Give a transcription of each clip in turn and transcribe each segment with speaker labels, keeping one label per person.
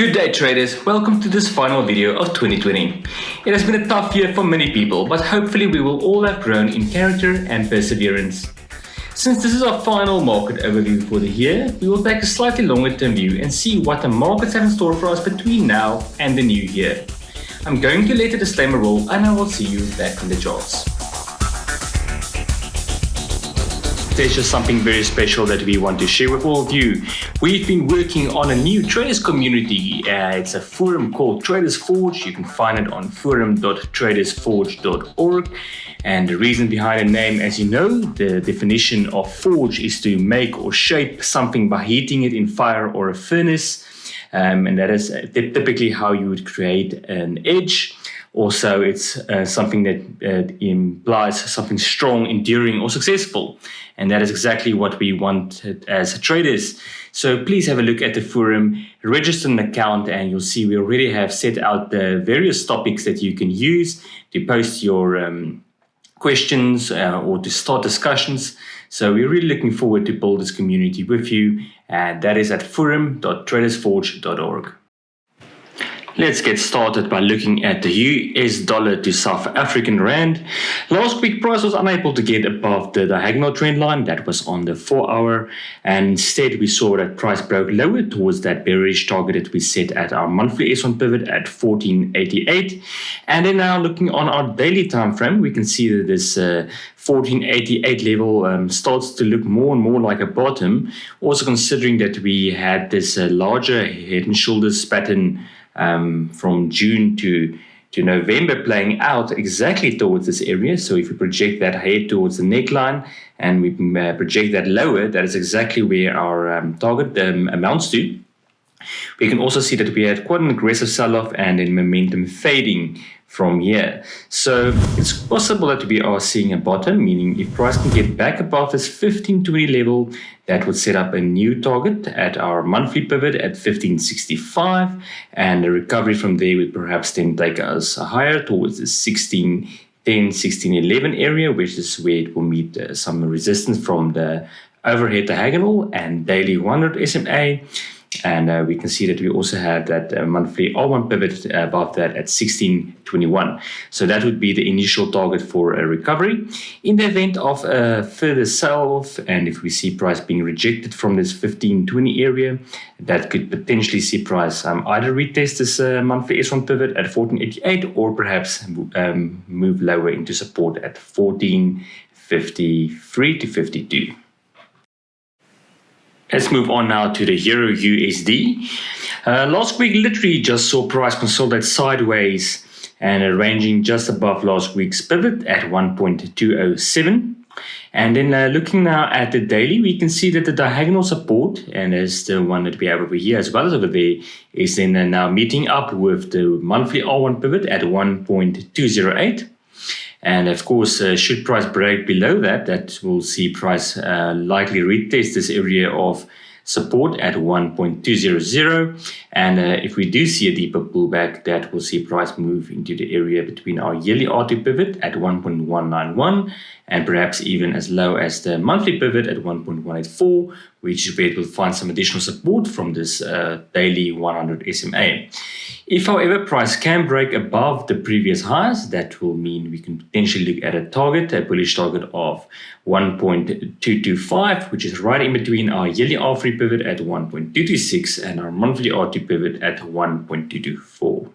Speaker 1: Good day traders, welcome to this final video of 2020. It has been a tough year for many people, but hopefully we will all have grown in character and perseverance. Since this is our final market overview for the year, we will take a slightly longer term view and see what the markets have in store for us between now and the new year. I'm going to let the disclaimer roll and I will see you back in the charts. There's just something very special that we want to share with all of you. We've been working on a new traders community. It's a forum called Traders Forge. You can find it on forum.tradersforge.org. And the reason behind the name, as you know, the definition of forge is to make or shape something by heating it in fire or a furnace. And that is typically how you would create an edge. Also, it's something that implies something strong, enduring, or successful. And that is exactly what we want as traders. So please have a look at the forum, register an account, and you'll see we already have set out the various topics that you can use to post your questions or to start discussions. So we're really looking forward to build this community with you. And that is at forum.tradersforge.org. Let's get started by looking at the US dollar to South African rand. Last week, price was unable to get above the diagonal trend line that was on the 4-hour, and instead we saw that price broke lower towards that bearish target that we set at our monthly S1 pivot at 1488. And then now looking on our daily time frame, we can see that this 1488 level starts to look more and more like a bottom. Also considering that we had this larger head and shoulders pattern from June to November playing out exactly towards this area. So if we project that head towards the neckline and we project that lower, that is exactly where our target amounts to. We can also see that we had quite an aggressive sell-off and then momentum fading from here. So it's possible that we are seeing a bottom, meaning if price can get back above this 1520 level, that would set up a new target at our monthly pivot at 1565, and the recovery from there would perhaps then take us higher towards the 1610, 1611 area, which is where it will meet some resistance from the overhead diagonal and daily 100 SMA. And we can see that we also have that monthly R1 pivot above that at 1621. So that would be the initial target for a recovery. In the event of a further sell-off, and if we see price being rejected from this 1520 area, that could potentially see price either retest this monthly S1 pivot at 1488 or perhaps move lower into support at 1453 to 52. Let's move on now to the Euro USD. Last week literally just saw price consolidate sideways and ranging just above last week's pivot at 1.207. And then looking now at the daily, we can see that the diagonal support, and there's the one that we have over here as well as over there, is then now meeting up with the monthly R1 pivot at 1.208. And of course, should price break below that, that will see price likely retest this area of support at 1.200. And if we do see a deeper pullback, that will see price move into the area between our yearly R2 pivot at 1.191 and perhaps even as low as the monthly pivot at 1.184, which is where it will find some additional support from this daily 100 SMA. If, however, price can break above the previous highs, that will mean we can potentially look at a bullish target of 1.225, which is right in between our yearly R3 pivot at 1.226 and our monthly R2 pivot at 1.224.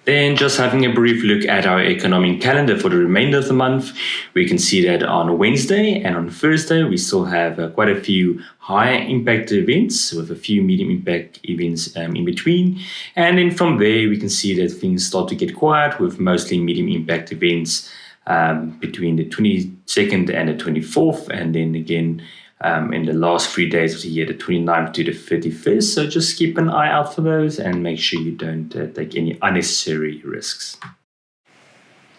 Speaker 1: Then just having a brief look at our economic calendar for the remainder of the month, we can see that on Wednesday and on Thursday, we still have quite a few high impact events with a few medium impact events in between. And then from there, we can see that things start to get quiet with mostly medium impact events between the 22nd and the 24th. And then again, in the last 3 days of the year, the 29th to the 31st. So just keep an eye out for those and make sure you don't take any unnecessary risks.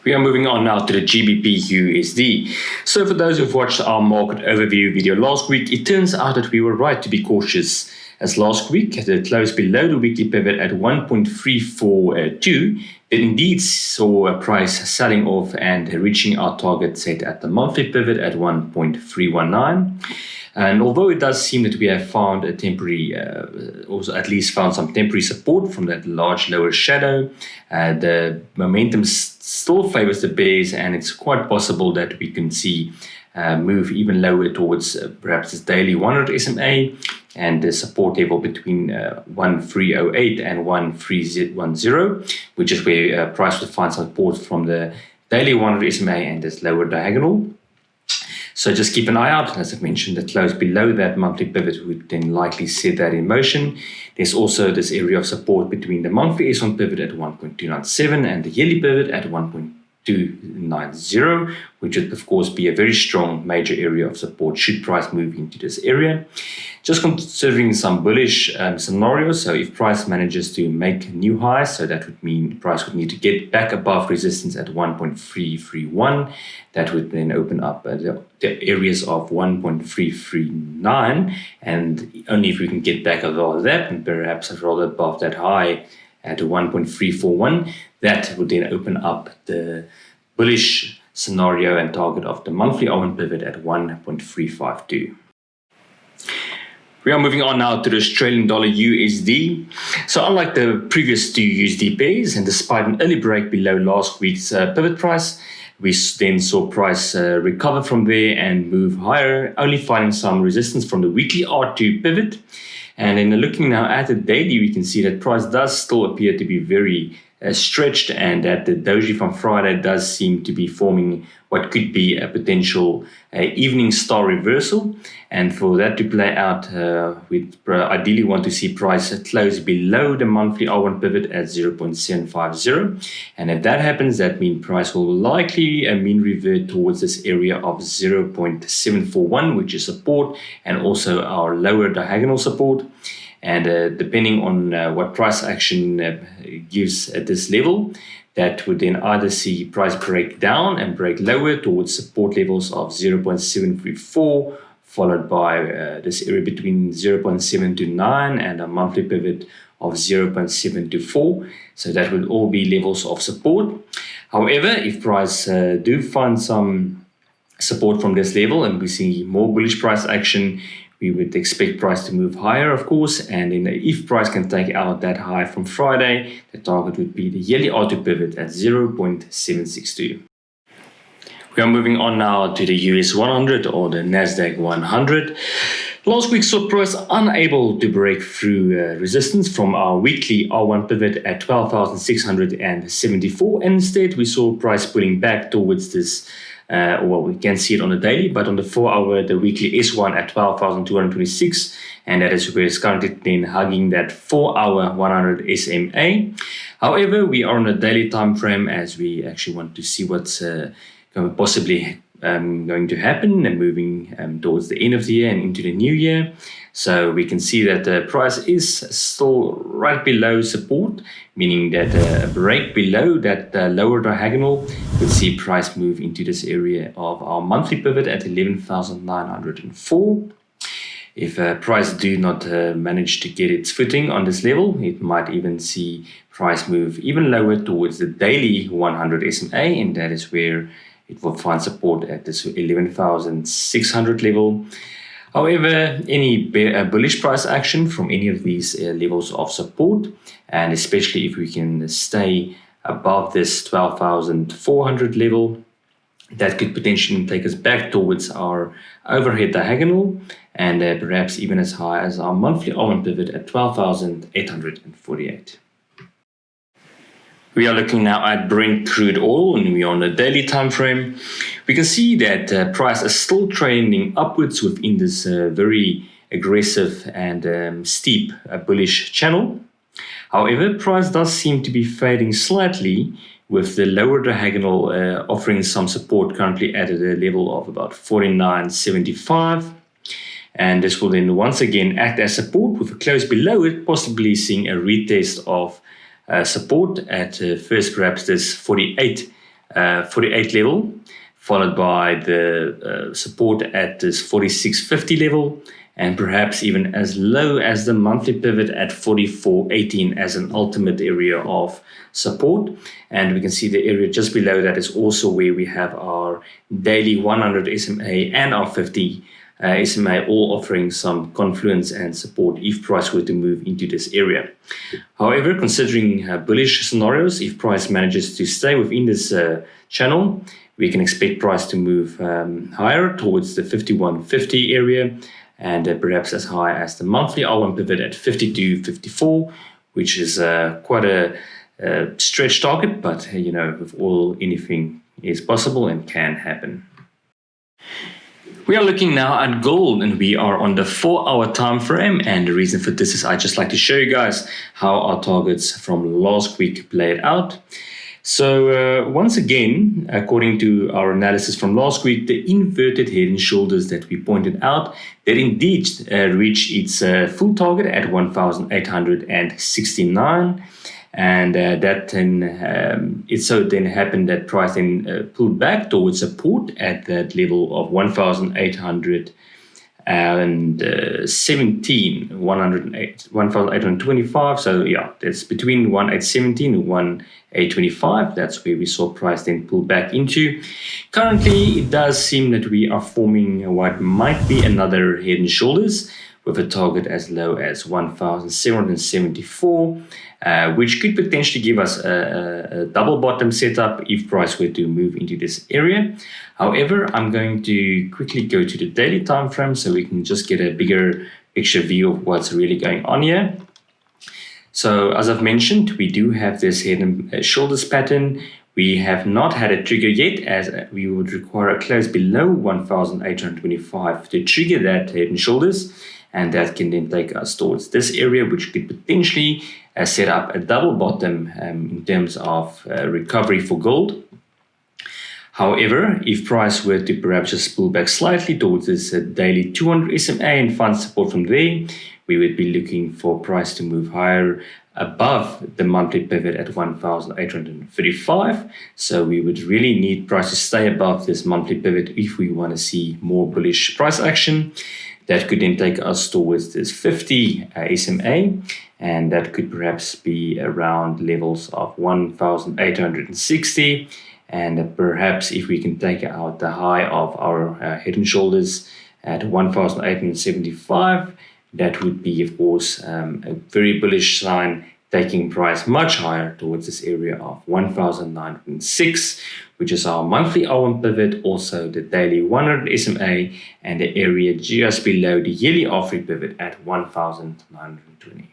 Speaker 1: We are moving on now to the GBPUSD. So for those who've watched our market overview video last week, it turns out that we were right to be cautious, as last week the close below the weekly pivot at 1.342 it indeed saw a price selling off and reaching our target set at the monthly pivot at 1.319. And although it does seem that we have found a temporary, also at least found some temporary support from that large lower shadow, the momentum still favors the bears, and it's quite possible that we can see move even lower towards perhaps this daily 100 SMA and the support level between 1308 and 1310, which is where price will find support from the daily 100 SMA and this lower diagonal. So just keep an eye out. As I've mentioned, the close below that monthly pivot would then likely set that in motion. There's also this area of support between the monthly S1 pivot at 1.297 and the yearly pivot at 1.290, which would of course be a very strong major area of support should price move into this area. Just considering some bullish scenarios, so if price manages to make new highs, so that would mean price would need to get back above resistance at 1.331. That would then open up the areas of 1.339, and only if we can get back above that, and perhaps rather above that high at 1.341, that would then open up the bullish scenario and target of the monthly R1 pivot at 1.352. We are moving on now to the Australian dollar USD. So unlike the previous two USD pairs, and despite an early break below last week's pivot price, we then saw price recover from there and move higher, only finding some resistance from the weekly R2 pivot. And then looking now at the daily, we can see that price does still appear to be very stretched, and that the doji from Friday does seem to be forming what could be a potential evening star reversal. And for that to play out, we ideally want to see price close below the monthly R1 pivot at 0.750. And if that happens, that means price will likely mean revert towards this area of 0.741, which is support, and also our lower diagonal support. And depending on what price action gives at this level, that would then either see price break down and break lower towards support levels of 0.734, followed by this area between 0.729 and a monthly pivot of 0.724. So that would all be levels of support. However, if price do find some support from this level and we see more bullish price action, we would expect price to move higher, of course, and then if price can take out that high from Friday, the target would be the yearly R2 pivot at 0.762. We are moving on now to the US 100 or the Nasdaq 100. Last week saw price unable to break through resistance from our weekly R1 pivot at 12,674. Instead, we saw price pulling back towards this. Well, we can see it on the daily, but on the 4-hour, the weekly S1 at 12,226, and that is where it's currently then hugging that 4-hour 100 SMA. However, we are on a daily time frame as we actually want to see what's possibly going to happen and moving towards the end of the year and into the new year. So we can see that the price is still right below support, meaning that a break below that lower diagonal would see price move into this area of our monthly pivot at 11,904. If price do not manage to get its footing on this level, it might even see price move even lower towards the daily 100 SMA, and that is where it will find support at this 11,600 level. However, any bullish price action from any of these levels of support, and especially if we can stay above this 12,400 level, that could potentially take us back towards our overhead diagonal and perhaps even as high as our monthly R1 pivot at 12,848. We are looking now at Brent crude oil, and we are on a daily time frame. We can see that price is still trending upwards within this very aggressive and steep bullish channel. However, price does seem to be fading slightly, with the lower diagonal offering some support currently at a level of about 49.75. And this will then once again act as support with a close below it, possibly seeing a retest of support at first perhaps this 48 level, followed by the support at this 46.50 level, and perhaps even as low as the monthly pivot at 44.18 as an ultimate area of support. And we can see the area just below that is also where we have our daily 100 SMA and our 50 SMA, all offering some confluence and support if price were to move into this area. However, considering bullish scenarios, if price manages to stay within this channel, we can expect price to move higher towards the 51.50 area, and perhaps as high as the monthly R1 pivot at 52.54, which is quite a stretch target, but with all, anything is possible and can happen. We are looking now at gold, and we are on the 4-hour time frame, and the reason for this is I just like to show you guys how our targets from last week played out. So once again, according to our analysis from last week, the inverted head and shoulders that we pointed out, that indeed reached its full target at 1,869. And that then it so then happened that price then pulled back towards support at that level of 1,825. So yeah, that's between 1,817 and 1,825. That's where we saw price then pull back into. Currently, it does seem that we are forming what might be another head and shoulders, with a target as low as 1,774, which could potentially give us a double bottom setup if price were to move into this area. However, I'm going to quickly go to the daily time frame so we can just get a bigger picture view of what's really going on here. So as I've mentioned, we do have this head and shoulders pattern. We have not had a trigger yet, as we would require a close below 1,825 to trigger that head and shoulders. And that can then take us towards this area, which could potentially set up a double bottom in terms of recovery for gold. However, if price were to perhaps just pull back slightly towards this daily 200 SMA and find support from there, we would be looking for price to move higher above the monthly pivot at 1,835. So we would really need price to stay above this monthly pivot if we want to see more bullish price action. That could then take us towards this 50 SMA, and that could perhaps be around levels of 1,860. And perhaps if we can take out the high of our head and shoulders at 1,875, that would be, of course, a very bullish sign, taking price much higher towards this area of 1,906, which is our monthly R1 pivot, also the daily 100 SMA, and the area just below the yearly R3 pivot at 1,920.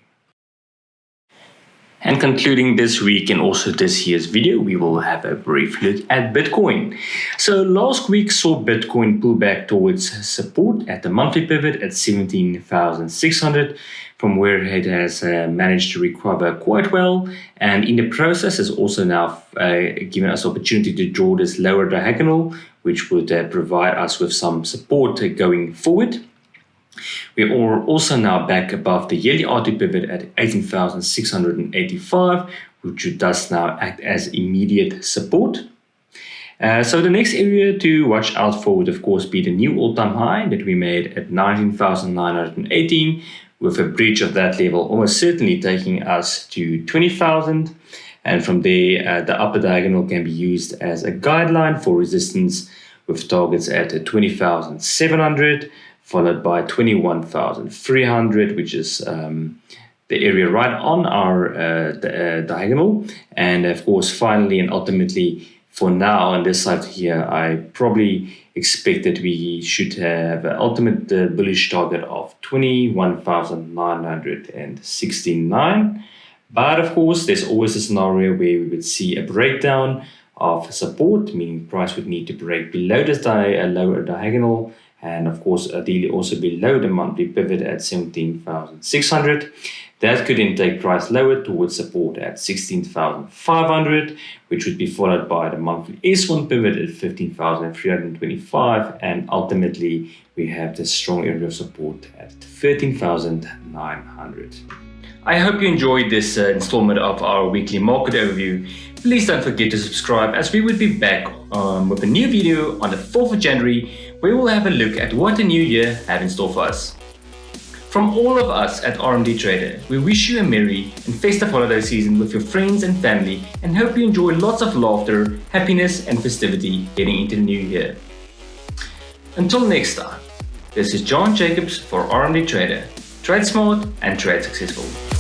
Speaker 1: And concluding this week and also this year's video, we will have a brief look at Bitcoin. So last week saw Bitcoin pull back towards support at the monthly pivot at 17,600, from where it has managed to recover quite well, and in the process has also now given us opportunity to draw this lower diagonal, which would provide us with some support going forward. We are also now back above the yearly R2 pivot at 18,685, which does now act as immediate support. So the next area to watch out for would of course be the new all-time high that we made at 19,918, with a breach of that level almost certainly taking us to 20,000. And from there, the upper diagonal can be used as a guideline for resistance, with targets at 20,700, followed by 21,300, which is the area right on our diagonal. And of course, finally and ultimately, for now on this side here, I probably expect that we should have an ultimate bullish target of 21,969. But of course, there's always a scenario where we would see a breakdown of support, meaning price would need to break below this lower diagonal, and of course, ideally also below the monthly pivot at 17,600. That could then take price lower towards support at 16,500, which would be followed by the monthly S1 pivot at 15,325, and ultimately we have the strong area of support at 13,900. I hope you enjoyed this installment of our weekly market overview. Please don't forget to subscribe, as we will be back with a new video on the 4th of January, where we'll have a look at what the new year have in store for us. From all of us at RMDTRADER, we wish you a merry and festive holiday season with your friends and family, and hope you enjoy lots of laughter, happiness and festivity heading into the new year. Until next time, This is John Jacobs for RMD Trader. Trade smart and trade successful.